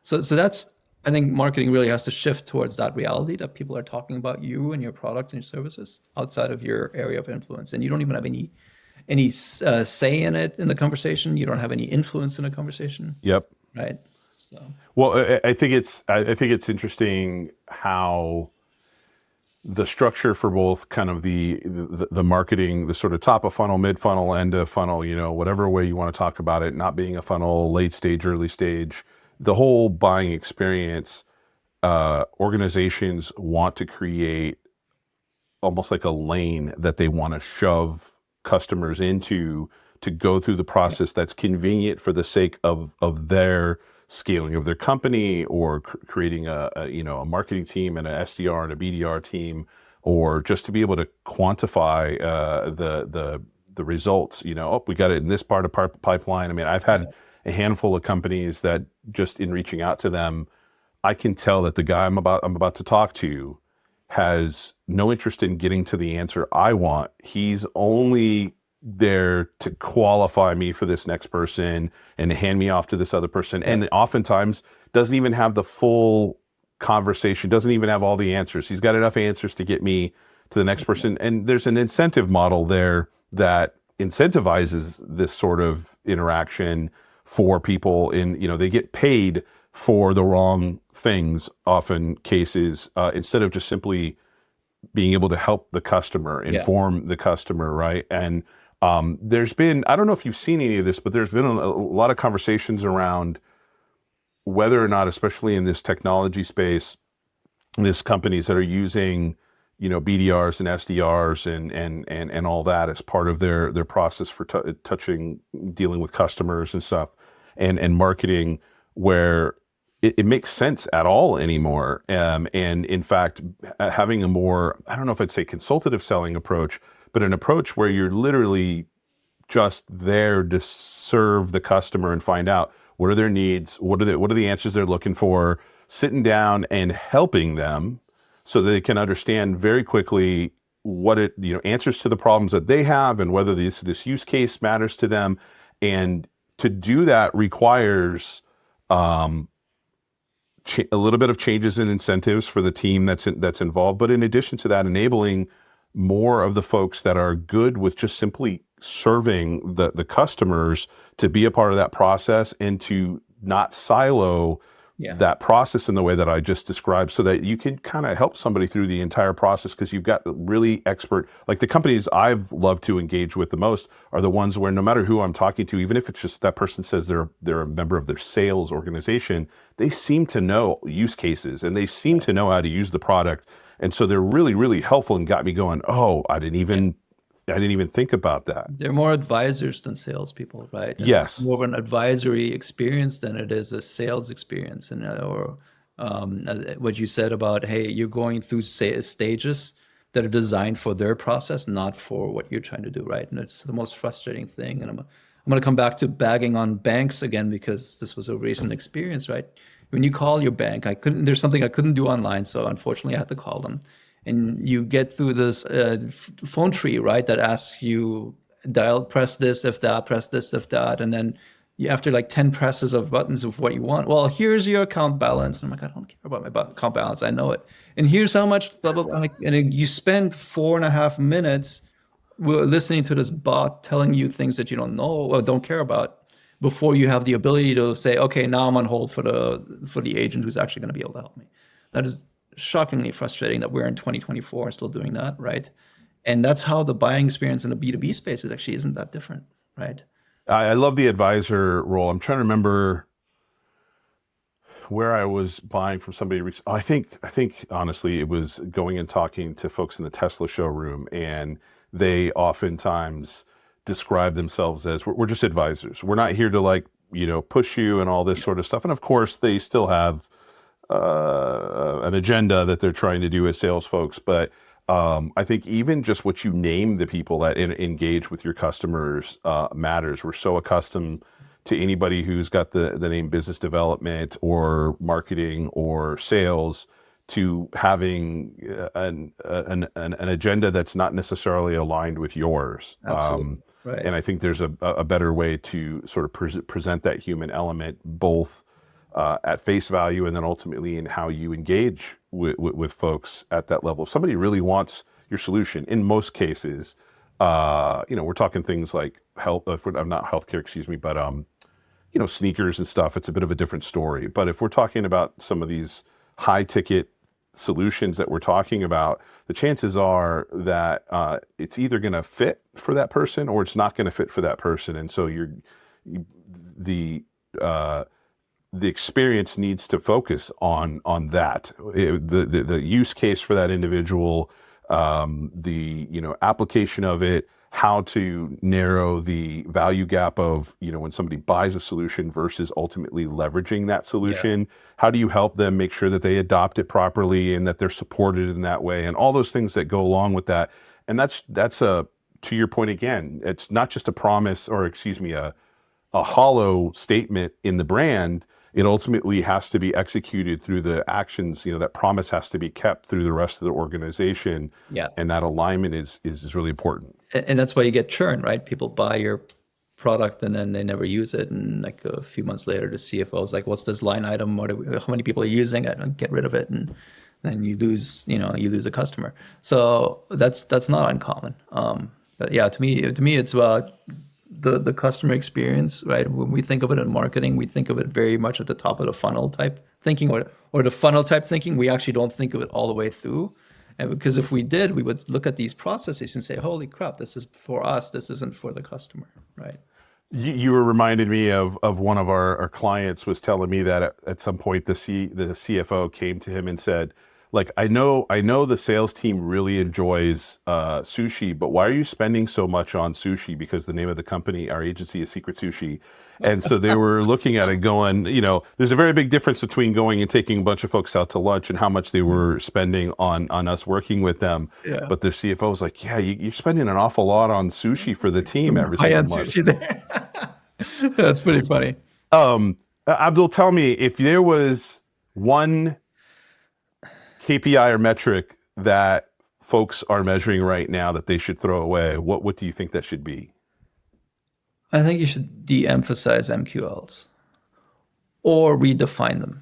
So that's, I think marketing really has to shift towards that reality that people are talking about you and your product and your services outside of your area of influence, and you don't even have any say in it in the conversation. You don't have any influence in the conversation. Yep. Right. So. Well, I think it's interesting how the structure for both kind of the marketing, the sort of top of funnel, mid funnel, end of funnel, whatever way you want to talk about it, not being a funnel, late stage, early stage, the whole buying experience, organizations want to create almost like a lane that they want to shove customers into to go through the process that's convenient for the sake of their scaling of their company, or creating a marketing team and an SDR and a BDR team, or just to be able to quantify the results. We got it in this part of pipeline. I mean, I've had a handful of companies that just in reaching out to them, I can tell that the guy I'm about to talk to has no interest in getting to the answer I want. He's only there to qualify me for this next person and hand me off to this other person. And oftentimes doesn't even have the full conversation, doesn't even have all the answers. He's got enough answers to get me to the next person. And there's an incentive model there that incentivizes this sort of interaction for people they get paid for the wrong things, often cases, instead of just simply being able to help the customer, inform the customer, right? And there's been, I don't know if you've seen any of this, but there's been a lot of conversations around whether or not, especially in this technology space, these companies that are using, BDRs and SDRs and all that as part of their process for dealing with customers and stuff, and marketing, where it makes sense at all anymore. And in fact, having a more, I don't know if I'd say consultative selling approach, but an approach where you're literally just there to serve the customer and find out what are their needs, what are the answers they're looking for, sitting down and helping them so that they can understand very quickly what answers to the problems that they have and whether this use case matters to them. And to do that requires a little bit of changes in incentives for the team that's involved. But in addition to that, enabling more of the folks that are good with just simply serving the customers to be a part of that process, and to not silo that process in the way that I just described, so that you can kind of help somebody through the entire process, because you've got really expert, like the companies I've loved to engage with the most are the ones where no matter who I'm talking to, even if it's just that person says they're a member of their sales organization, they seem to know use cases and they seem to know how to use the product. And so they're really, really helpful and got me going, oh, I didn't even didn't even think about that. They're more advisors than salespeople, right? And it's Yes. more of an advisory experience than it is a sales experience. And or what you said about, hey, you're going through stages that are designed for their process, not for what you're trying to do, right? And it's the most frustrating thing. And I'm going to come back to bagging on banks again because this was a recent experience, right? When you call your bank, there's something I couldn't do online, so unfortunately I had to call them. And you get through this phone tree, right, that asks you press this if that, press this if that, and then after like 10 presses of buttons of what you want, well, here's your account balance. And I'm like, I don't care about my account balance, I know it. And here's how much, blah, blah, blah. And then you spend 4.5 minutes listening to this bot telling you things that you don't know or don't care about before you have the ability to say, okay, now I'm on hold for the agent who's actually going to be able to help me. That is shockingly frustrating that we're in 2024 and still doing that, right? And that's how the buying experience in the B2B space isn't that different, right? I love the advisor role. I'm trying to remember where I was buying from somebody. I think honestly, it was going and talking to folks in the Tesla showroom, and they oftentimes describe themselves as, we're just advisors. We're not here to like, push you and all this sort of stuff. And of course, they still have an agenda that they're trying to do as sales folks. But I think even just what you name the people that engage with your customers matters. We're so accustomed to anybody who's got the name business development or marketing or sales to having an agenda that's not necessarily aligned with yours. Absolutely. Right. And I think there's a better way to sort of present that human element, both at face value and then ultimately in how you engage with folks at that level. If somebody really wants your solution, in most cases, we're talking things like not healthcare, excuse me, but sneakers and stuff. It's a bit of a different story. But if we're talking about some of these high ticket solutions that we're talking about, the chances are that it's either going to fit for that person or it's not going to fit for that person. And so the experience needs to focus on that, the use case for that individual, the application of it, how to narrow the value gap of, when somebody buys a solution versus ultimately leveraging that solution. How do you help them make sure that they adopt it properly and that they're supported in that way, and all those things that go along with that. And that's to your point again, it's not just a promise or a hollow statement in the brand. It ultimately has to be executed through the actions. That promise has to be kept through the rest of the organization. Yeah. And that alignment is really important. And that's why you get churn, right? People buy your product and then they never use it. And like a few months later, the CFO is like, what's this line item? How many people are using it? And get rid of it. And then you lose a customer. So that's not uncommon. But yeah, to me, it's about the customer experience, right? When we think of it in marketing, we think of it very much at the top of the funnel type thinking or the funnel type thinking. We actually don't think of it all the way through. And because if we did, we would look at these processes and say, holy crap, this is for us. This isn't for the customer, right? You were reminded me of one of our clients was telling me that at some point the CFO came to him and said, like, I know the sales team really enjoys sushi, but why are you spending so much on sushi? Because the name of the company, our agency, is Secret Sushi. And so they were looking at it going, there's a very big difference between going and taking a bunch of folks out to lunch and how much they were spending on us working with them. Yeah. But their CFO was like, yeah, you're spending an awful lot on sushi for the team every single month. Sushi there. That's pretty funny. Abdul, tell me, if there was one KPI or metric that folks are measuring right now that they should throw away, what do you think that should be? I think you should de-emphasize MQLs or redefine them.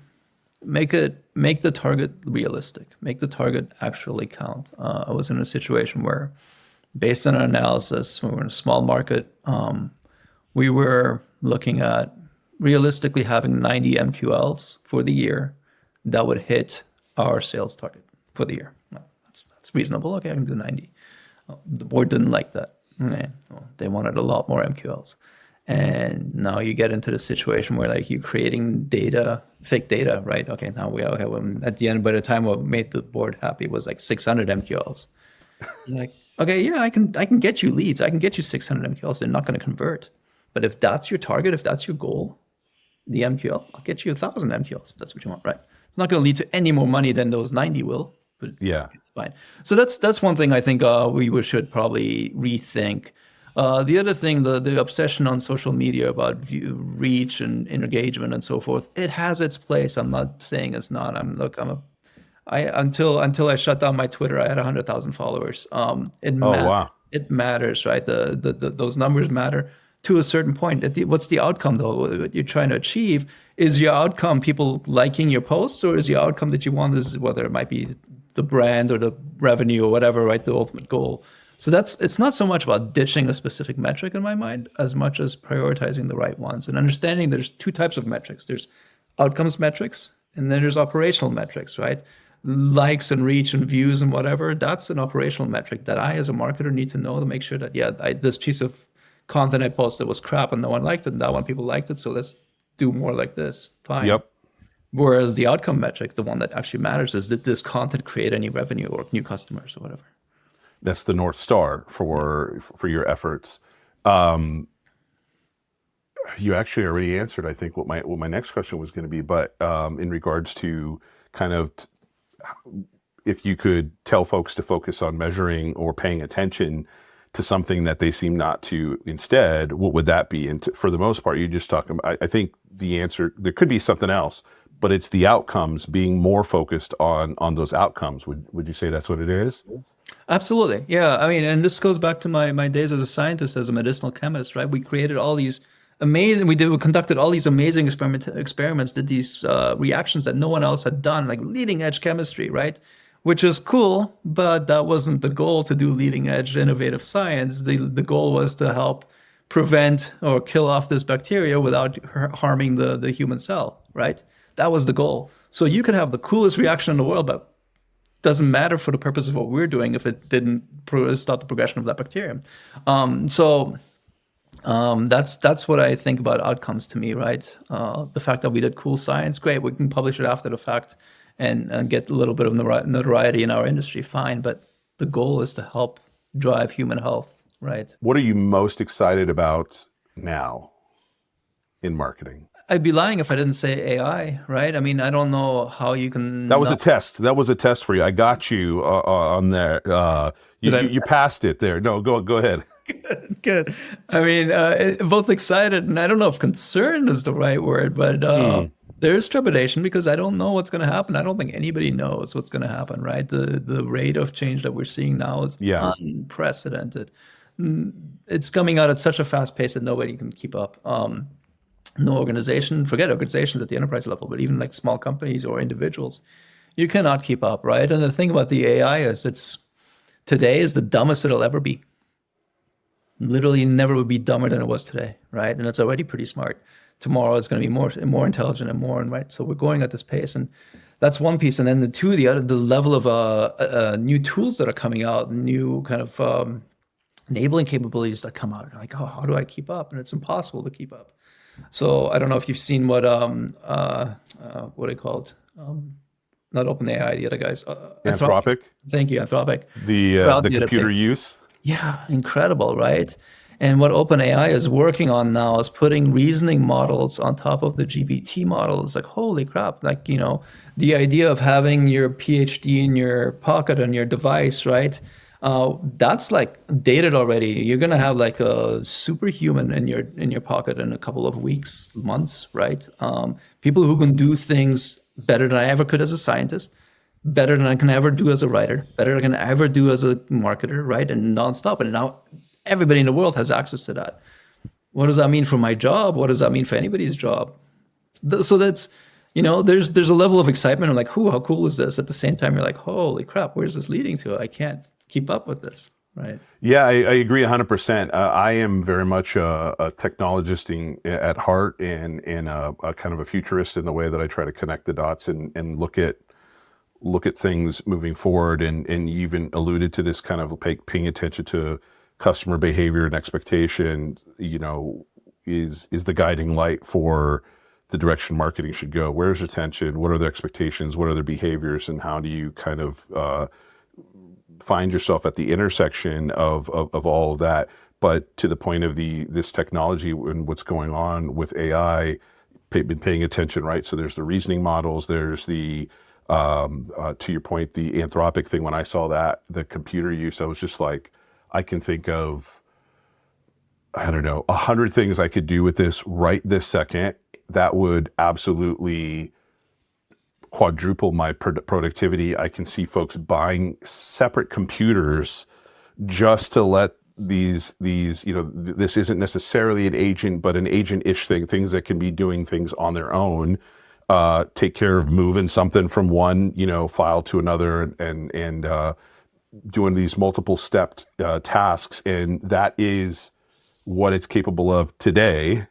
Make the target realistic. Make the target actually count. I was in a situation where, based on our analysis, when we were in a small market, we were looking at realistically having 90 MQLs for the year that would hit our sales target for the year. That's reasonable. Okay, I can do 90. The board didn't like that. Okay. Well, they wanted a lot more MQLs. And now you get into the situation where like you're creating data, fake data, right? Okay, now we have at the end, by the time what made the board happy was like 600 MQLs. Like, Okay, yeah, I can get you leads. I can get you 600 MQLs. They're not going to convert. But if that's your target, if that's your goal, the MQL, I'll get you 1,000 MQLs if that's what you want, right? It's not going to lead to any more money than those 90 will, but Yeah. it's fine. So that's one thing I think should probably rethink. The other thing, the obsession on social media about reach and engagement and so forth, it has its place. I'm not saying it's not. Until I shut down my Twitter, I had 100,000 followers. Oh, wow. It matters, right? Those numbers matter to a certain point. What's the outcome though? What you're trying to achieve, is your outcome people liking your posts, or is your outcome that you want is whether it might be the brand or the revenue or whatever, right? The ultimate goal. So it's not so much about ditching a specific metric in my mind as much as prioritizing the right ones and understanding there's two types of metrics. There's outcomes metrics and then there's operational metrics, right? Likes and reach and views and whatever, that's an operational metric that I as a marketer need to know to make sure that, this piece of content I posted was crap and no one liked it, and that one people liked it, so let's do more like this. Fine. Yep. Whereas the outcome metric, the one that actually matters, is did this content create any revenue or new customers or whatever? That's the North Star for your efforts. You actually already answered, I think, what my next question was going to be, but in regards to kind of if you could tell folks to focus on measuring or paying attention to something that they seem not to instead, what would that be? And for the most part, you just talking about, I think the answer, there could be something else, but it's the outcomes, being more focused on those outcomes. Would you say that's what it is? Absolutely. Yeah. I mean, and this goes back to my days as a scientist, as a medicinal chemist, right? We created all these we conducted all these amazing experiments, did these reactions that no one else had done, like leading edge chemistry, right? Which is cool, but that wasn't the goal, to do leading edge innovative science. The goal was to help prevent or kill off this bacteria without harming the human cell, right? That was the goal. So you could have the coolest reaction in the world, but doesn't matter for the purpose of what we're doing if it didn't stop the progression of that bacterium. That's what I think about outcomes to me, right? The fact that we did cool science, great. We can publish it after the fact and get a little bit of notoriety in our industry, fine. But the goal is to help drive human health, right? What are you most excited about now in marketing? I'd be lying if I didn't say AI, right? I mean, I don't know how you can. That was a test. That was a test for you. I got you on there. You passed it there. No, go ahead. Good. I mean, both excited and I don't know if concerned is the right word, but there's trepidation because I don't know what's going to happen. I don't think anybody knows what's going to happen, right? The rate of change that we're seeing now is unprecedented. It's coming out at such a fast pace that nobody can keep up. No organization, forget organizations at the enterprise level, but even like small companies or individuals, you cannot keep up, right? And the thing about the AI is today is the dumbest it'll ever be. Literally never would be dumber than it was today, right? And it's already pretty smart. Tomorrow it's going to be more intelligent and more, right? So we're going at this pace, and that's one piece. And then the level of new tools that are coming out, new kind of enabling capabilities that come out. Like, oh, how do I keep up? And it's impossible to keep up. So I don't know if you've seen what are they called? Not OpenAI, the other guys. Anthropic. Thank you, Anthropic. The computer use. Yeah, incredible, right? And what OpenAI is working on now is putting reasoning models on top of the GPT model. It's like, holy crap, like, the idea of having your PhD in your pocket on your device, right? That's like dated already. You're gonna have like a superhuman in your pocket in a couple of weeks, months, right? People who can do things better than I ever could as a scientist, better than I can ever do as a writer, better than I can ever do as a marketer, right? And nonstop. And now everybody in the world has access to that. What does that mean for my job? What does that mean for anybody's job? So that's, there's a level of excitement. I'm like, how cool is this? At the same time, you're like, holy crap, where's this leading to? I can't keep up with this, right? Yeah, I agree 100%. I am very much a technologist at heart and a kind of a futurist in the way that I try to connect the dots and look at things moving forward. And you even alluded to this kind of paying attention to customer behavior and expectation, is the guiding light for the direction marketing should go. Where's attention? What are their expectations? What are their behaviors? And how do you kind of find yourself at the intersection of all of that. But to the point of this technology and what's going on with AI, been paying attention, right? So there's the reasoning models, there's the to your point, the Anthropic thing. When I saw that, the computer use, I was just like, I can think of, I don't know, 100 things I could do with this right this second that would absolutely quadruple my productivity. I can see folks buying separate computers just to let these this isn't necessarily an agent, but an agent-ish things that can be doing things on their own, take care of moving something from one file to another, and doing these multiple stepped tasks. And that is what it's capable of today.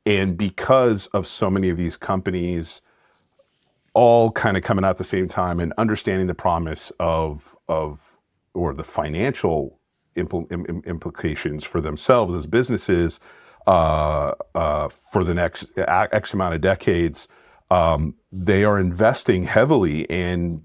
And because of so many of these companies all kind of coming out at the same time and understanding the promise of or the financial implications for themselves as businesses for the next X amount of decades, they are investing heavily in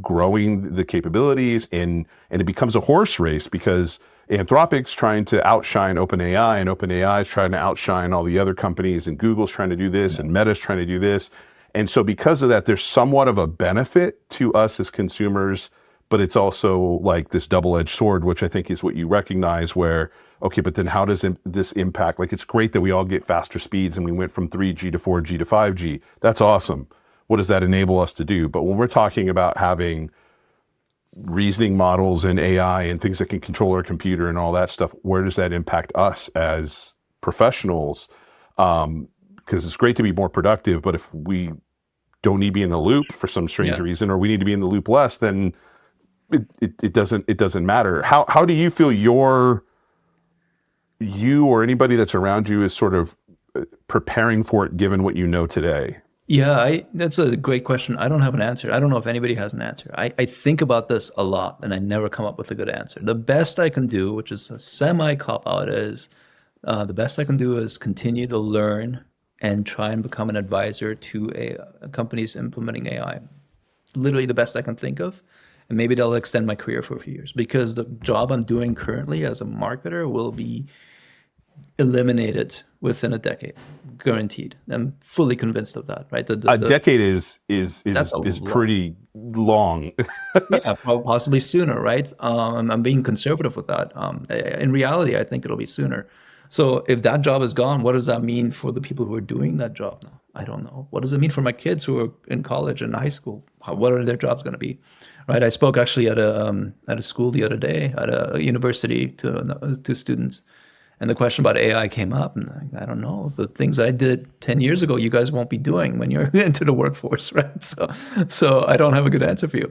growing the capabilities, and it becomes a horse race, because Anthropic's trying to outshine OpenAI, and OpenAI is trying to outshine all the other companies, and Google's trying to do this, and Meta's trying to do this. And so because of that, there's somewhat of a benefit to us as consumers, but it's also like this double-edged sword, which I think is what you recognize, where, okay, but then how does this impact? Like, it's great that we all get faster speeds and we went from 3G to 4G to 5G. That's awesome. What does that enable us to do? But when we're talking about having reasoning models and AI and things that can control our computer and all that stuff, where does that impact us as professionals? Because it's great to be more productive, but if we don't need to be in the loop for some strange reason, or we need to be in the loop less, then it doesn't matter. How do you feel you or anybody that's around you is sort of preparing for it, given what you know today? Yeah, that's a great question. I don't have an answer. I don't know if anybody has an answer. I think about this a lot, and I never come up with a good answer. The best I can do, which is a semi-cop-out, is the best I can do is continue to learn and try and become an advisor to companies implementing AI. Literally the best I can think of. And maybe that'll extend my career for a few years, because the job I'm doing currently as a marketer will be eliminated within a decade, guaranteed. I'm fully convinced of that. Right? A decade is pretty long. Yeah, possibly sooner. Right? I'm being conservative with that. In reality, I think it'll be sooner. So if that job is gone, what does that mean for the people who are doing that job now? I don't know. What does it mean for my kids who are in college and high school? What are their jobs going to be? Right. I spoke actually at a school the other day, at a university, to students, and the question about AI came up, and I don't know. The things I did 10 years ago, you guys won't be doing when you're into the workforce, right? So I don't have a good answer for you.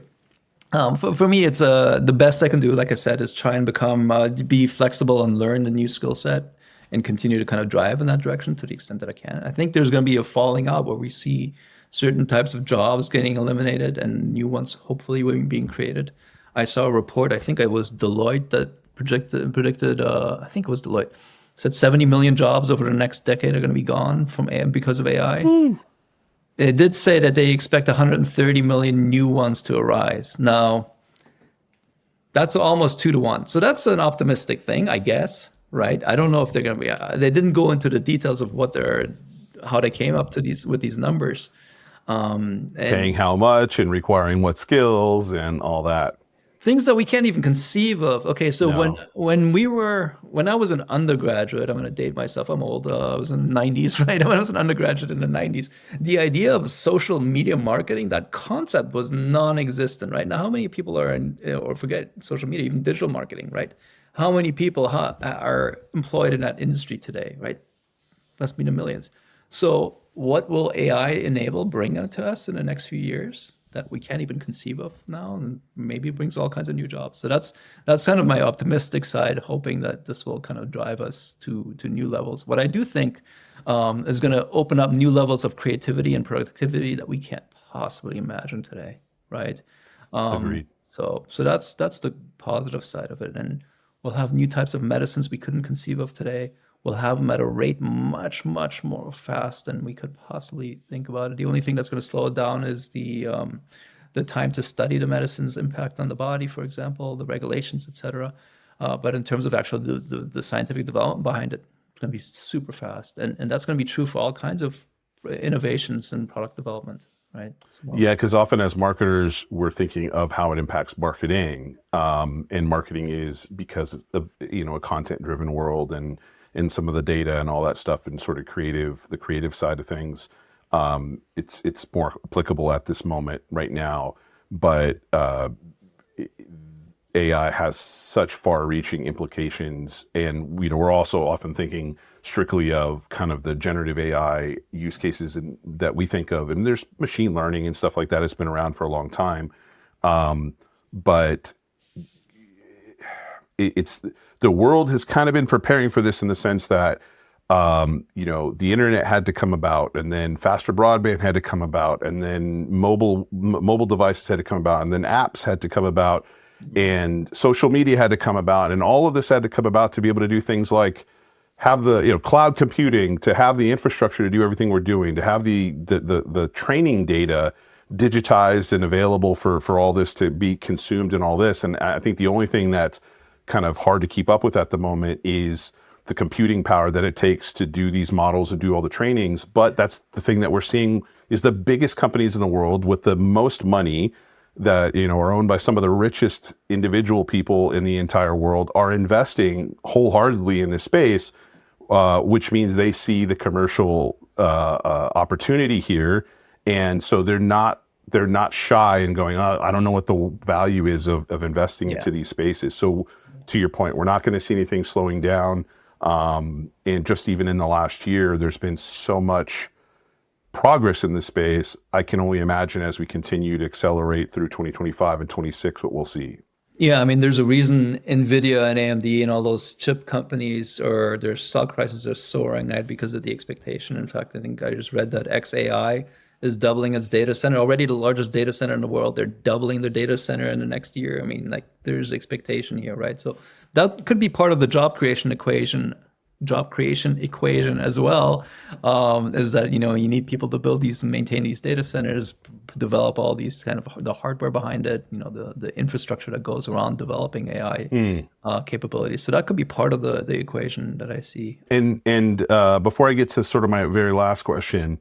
For me, it's the best I can do, like I said, is try and be flexible and learn a new skill set and continue to kind of drive in that direction to the extent that I can. I think there's going to be a falling out where we see certain types of jobs getting eliminated and new ones hopefully being created. I saw a report, I think it was Deloitte, that predicted I think it was Deloitte, said 70 million jobs over the next decade are going to be gone from AI because of AI. It did say that they expect 130 million new ones to arise. Now, that's almost 2 to 1. So that's an optimistic thing, I guess, right? I don't know if they're going to be, they didn't go into the details of how they came up to these numbers. Paying how much and requiring what skills and all that. Things that we can't even conceive of. Okay, so when I was an undergraduate, I'm going to date myself, I'm old, I was in the 90s, right? When I was an undergraduate in the 90s, the idea of social media marketing, that concept was non-existent, right? Now, how many people are or forget social media, even digital marketing, right? How many people are employed in that industry today, right? Must be the millions. So what will AI bring out to us in the next few years that we can't even conceive of now, and maybe brings all kinds of new jobs? So that's kind of my optimistic side, hoping that this will kind of drive us to new levels. What I do think is going to open up new levels of creativity and productivity that we can't possibly imagine today, right? Agreed. So that's the positive side of it, and we'll have new types of medicines we couldn't conceive of today. We'll have them at a rate much, much more fast than we could possibly think about it. The only thing that's going to slow it down is the the time to study the medicine's impact on the body, for example, the regulations, etc. But in terms of actual the scientific development behind it, it's going to be super fast, and that's going to be true for all kinds of innovations in product development, right? So, Yeah, because often as marketers, we're thinking of how it impacts marketing, and marketing is because of a content-driven world and some of the data and all that stuff and sort of the creative side of things. It's more applicable at this moment right now, but AI has such far-reaching implications, and we're also often thinking strictly of kind of the generative AI use cases that we think of, and there's machine learning and stuff like that. It's been around for a long time, but it's the world has kind of been preparing for this in the sense that the internet had to come about, and then faster broadband had to come about, and then mobile devices had to come about, and then apps had to come about, and social media had to come about, and all of this had to come about to be able to do things like have the cloud computing, to have the infrastructure to do everything we're doing, to have the training data digitized and available for all this to be consumed and all this. And I think the only thing that's kind of hard to keep up with at the moment is the computing power that it takes to do these models and do all the trainings. But that's the thing that we're seeing is the biggest companies in the world with the most money that are owned by some of the richest individual people in the entire world are investing wholeheartedly in this space, which means they see the commercial opportunity here, and so they're not shy and going, oh, I don't know what the value is of investing into these spaces. So to your point, we're not going to see anything slowing down. And just even in the last year, there's been so much progress in this space. I can only imagine as we continue to accelerate through 2025 and 26 what we'll see. Yeah, I mean, there's a reason NVIDIA and AMD and all those chip companies or their stock prices are soaring, right? Because of the expectation. In fact, I think I just read that XAI is doubling its data center, already the largest data center in the world. They're doubling their data center in the next year. I mean, like, there's expectation here, right? So that could be part of the job creation equation as well, is that you need people to build these and maintain these data centers, develop all these kind of the hardware behind it, the infrastructure that goes around developing AI capabilities. So that could be part of the equation that I see. And before I get to sort of my very last question,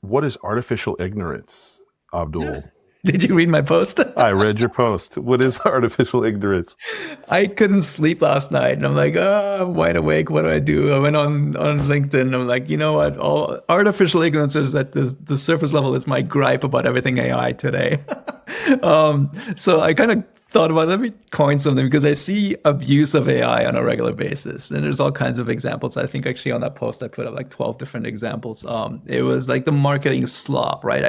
what is artificial ignorance, Abdul? Did you read my post? I read your post. What is artificial ignorance? I couldn't sleep last night, and I'm like, I'm wide awake. What do I do? I went on LinkedIn, and I'm like, you know what? All artificial ignorance is at the surface level is my gripe about everything AI today. So I kind of thought about, let me coin something, because I see abuse of AI on a regular basis, and there's all kinds of examples. I think actually on that post I put up like 12 different examples. It was like the marketing slop, right?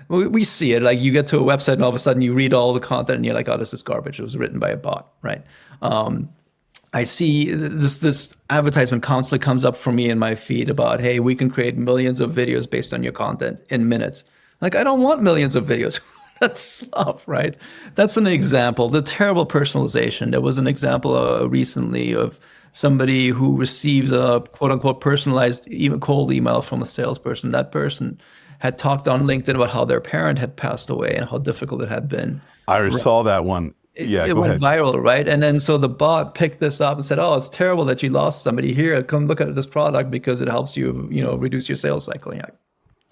We see it, like you get to a website and all of a sudden you read all the content and you're like, oh, this is garbage. It was written by a bot, right? I see this advertisement constantly comes up for me in my feed about, hey, we can create millions of videos based on your content in minutes. Like, I don't want millions of videos. That's slop, right? That's an example. The terrible personalization. There was an example recently of somebody who received a quote unquote personalized cold email from a salesperson. That person had talked on LinkedIn about how their parent had passed away and how difficult it had been. I saw that one. Yeah, it went viral, right? And then so the bot picked this up and said, oh, it's terrible that you lost somebody. Here, come look at this product because it helps you, reduce your sales cycle,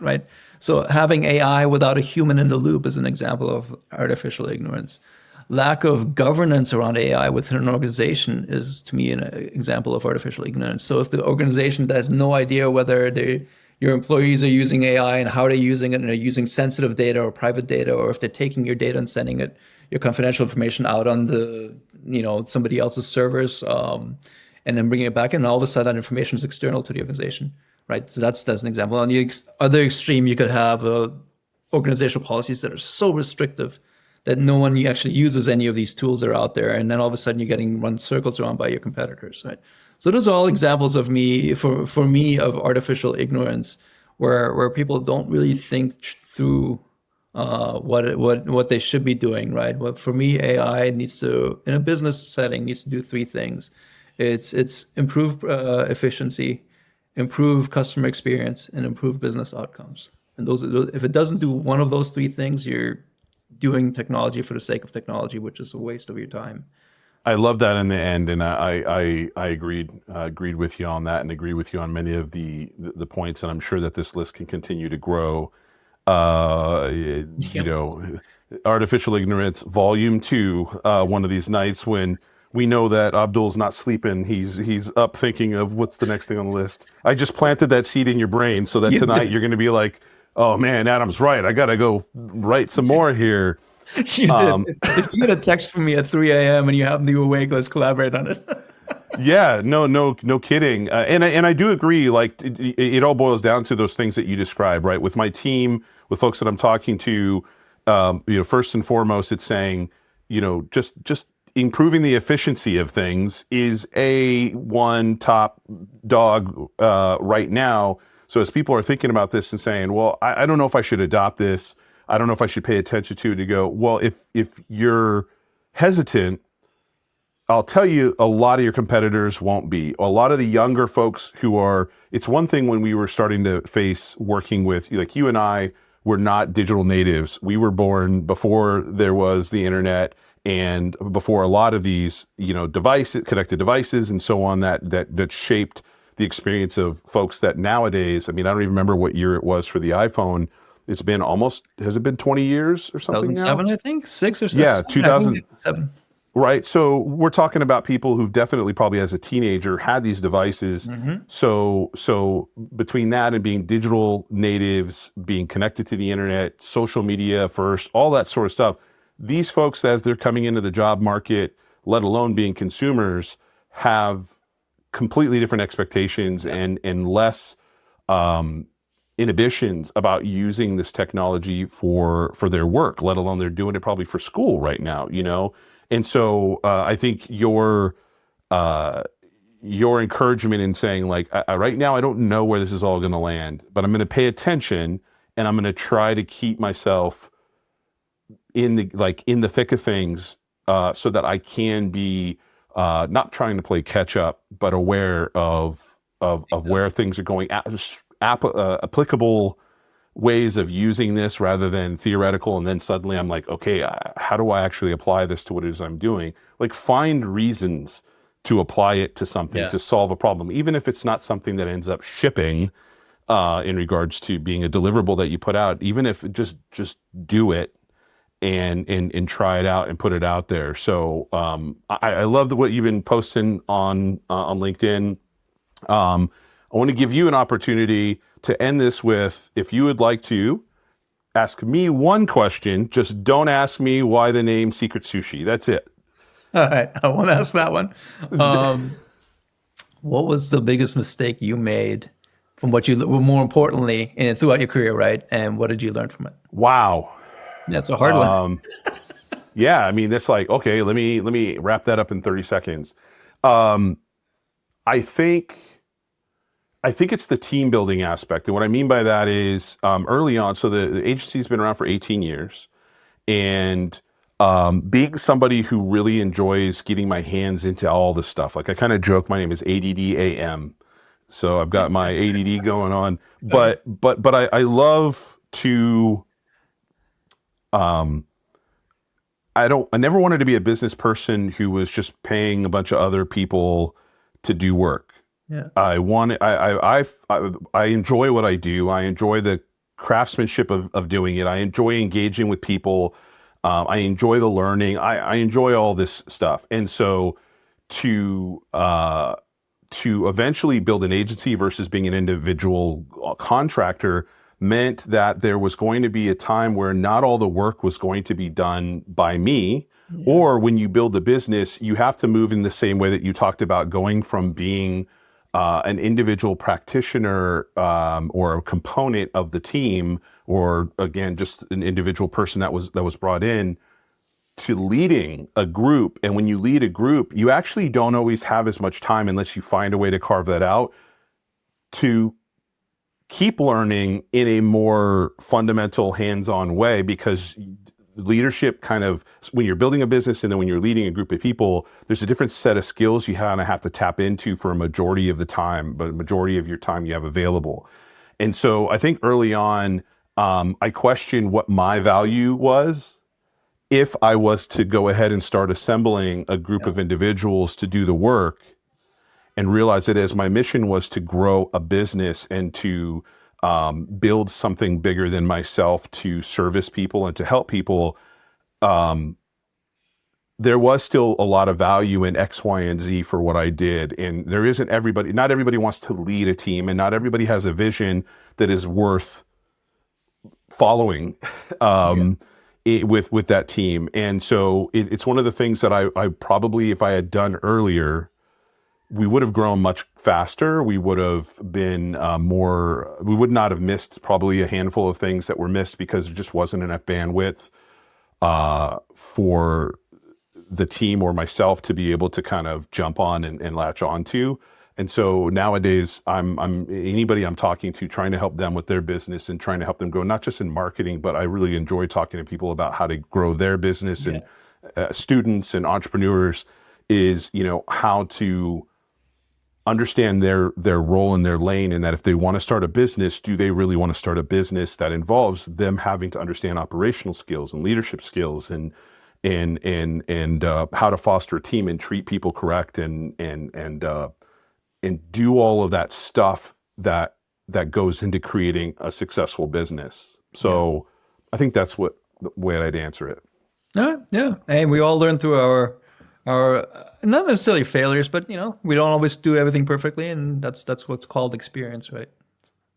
right? So having AI without a human in the loop is an example of artificial ignorance. Lack of governance around AI within an organization is, to me, an example of artificial ignorance. So if the organization has no idea whether your employees are using AI and how they're using it, and they're using sensitive data or private data, or if they're taking your data and sending it, your confidential information out on the, somebody else's servers, and then bringing it back in, and all of a sudden that information is external to the organization, right? So that's an example. On the other extreme, you could have organizational policies that are so restrictive that no one actually uses any of these tools that are out there, and then all of a sudden you're getting run circles around by your competitors, right? So those are all examples of for me of artificial ignorance, where people don't really think through what they should be doing, right? Well, for me, AI needs to, in a business setting, needs to do three things. It's improve efficiency, improve customer experience, and improve business outcomes. And if it doesn't do one of those three things, you're doing technology for the sake of technology, which is a waste of your time. I love that in the end, and I agreed with you on that, and agree with you on many of the points, and I'm sure that this list can continue to grow. You know, Artificial Ignorance Volume 2, one of these nights when we know that Abdul's not sleeping, he's up thinking of what's the next thing on the list. I just planted that seed in your brain so that tonight you're going to be like, oh man, Adam's right. I got to go write some more here. You did. If you get a text from me at 3 a.m. and you happen to be awake, let's collaborate on it. Yeah, no kidding. And I do agree. Like it all boils down to those things that you describe, right? With my team, with folks that I'm talking to, first and foremost, it's saying, just improving the efficiency of things is one top dog right now. So as people are thinking about this and saying, well, I don't know if I should adopt this. I don't know if I should pay attention to it, to go, well, if you're hesitant, I'll tell you, a lot of your competitors won't be. A lot of the younger folks it's one thing when we were starting to face working with, like you and I were not digital natives. We were born before there was the internet and before a lot of these, connected devices and so on that shaped the experience of folks that nowadays, I mean, I don't even remember what year it was for the iPhone. It's been has it been 20 years or something 2007, now? I think, 6 or 7. Yeah, 2007. Right. So we're talking about people who've definitely probably as a teenager had these devices. Mm-hmm. So between that and being digital natives, being connected to the internet, social media first, all that sort of stuff, these folks, as they're coming into the job market, let alone being consumers, have completely different expectations and less inhibitions about using this technology for their work, let alone they're doing it probably for school right now, And so I think your encouragement in saying like, right now, I don't know where this is all going to land, but I'm going to pay attention and I'm going to try to keep myself in the thick of things so that I can be not trying to play catch up, but aware of where things are going, applicable ways of using this rather than theoretical. And then suddenly I'm like, okay, how do I actually apply this to what it is I'm doing? Like find reasons to apply it to something, to solve a problem, even if it's not something that ends up shipping in regards to being a deliverable that you put out, even if just do it and try it out and put it out there. So I love what you've been posting on LinkedIn. I want to give you an opportunity to end this with, if you would like to ask me one question, just don't ask me why the name Secret Sushi. That's it. All right. I won't ask that one. What was the biggest mistake you made from what more importantly, and throughout your career, right? And what did you learn from it? Wow. That's a hard one. Yeah. I mean, that's like, okay, let me wrap that up in 30 seconds. I think it's the team building aspect. And what I mean by that is early on, so the agency's been around for 18 years. And being somebody who really enjoys getting my hands into all this stuff, like I kind of joke, my name is ADDAM. So I've got my ADD going on. But I love to, I never wanted to be a business person who was just paying a bunch of other people to do work. Yeah. I enjoy what I do. I enjoy the craftsmanship of doing it. I enjoy engaging with people. I enjoy the learning. I enjoy all this stuff. And so to eventually build an agency versus being an individual contractor meant that there was going to be a time where not all the work was going to be done by me. Yeah. Or when you build a business, you have to move in the same way that you talked about, going from being an individual practitioner or a component of the team, or again, just an individual person that was brought in, to leading a group. And when you lead a group, you actually don't always have as much time, unless you find a way to carve that out, to keep learning in a more fundamental, hands-on way, because leadership kind of, when you're building a business and then when you're leading a group of people, there's a different set of skills you kind of have to tap into for a majority of the time, but a majority of your time you have available. And so I think early on, I questioned what my value was if I was to go ahead and start assembling a group of individuals to do the work, and realize that as my mission was to grow a business and to build something bigger than myself, to service people and to help people, there was still a lot of value in X, Y, and Z for what I did. And there isn't everybody, not everybody wants to lead a team, and not everybody has a vision that is worth following with that team. And so it's one of the things that I probably, if I had done earlier, we would have grown much faster. We would have been we would not have missed probably a handful of things that were missed because there just wasn't enough bandwidth for the team or myself to be able to kind of jump on and latch onto. And so nowadays, I'm anybody I'm talking to, trying to help them with their business and trying to help them grow, not just in marketing, but I really enjoy talking to people about how to grow their business and students and entrepreneurs is, how to understand their role in their lane, and that if they want to start a business, do they really want to start a business that involves them having to understand operational skills and leadership skills and how to foster a team and treat people correct and do all of that stuff that goes into creating a successful business. So I think that's the way I'd answer it. Yeah. And we all learn through our not necessarily failures, but we don't always do everything perfectly, and that's what's called experience, right?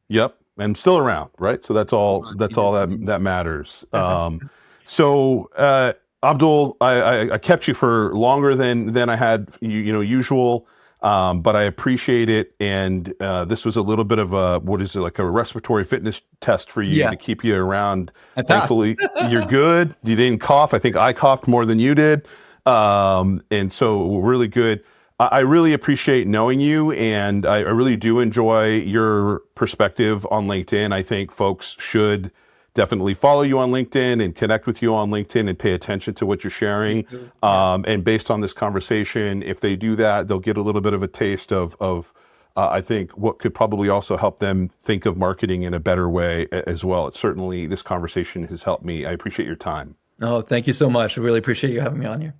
Yep. And still around, right? So that's all that matters. So Abdul, I kept you for longer than I had usual. But I appreciate it, and this was a little bit of a respiratory fitness test for you to keep you around. Thankfully, you're good. You didn't cough. I think I coughed more than you did, and so really good. I really appreciate knowing you, and I really do enjoy your perspective on LinkedIn. I think folks should definitely follow you on LinkedIn and connect with you on LinkedIn and pay attention to what you're sharing. And based on this conversation, if they do that, they'll get a little bit of a taste of I think, what could probably also help them think of marketing in a better way as well. It's certainly, this conversation has helped me. I appreciate your time. Oh, thank you so much. I really appreciate you having me on here.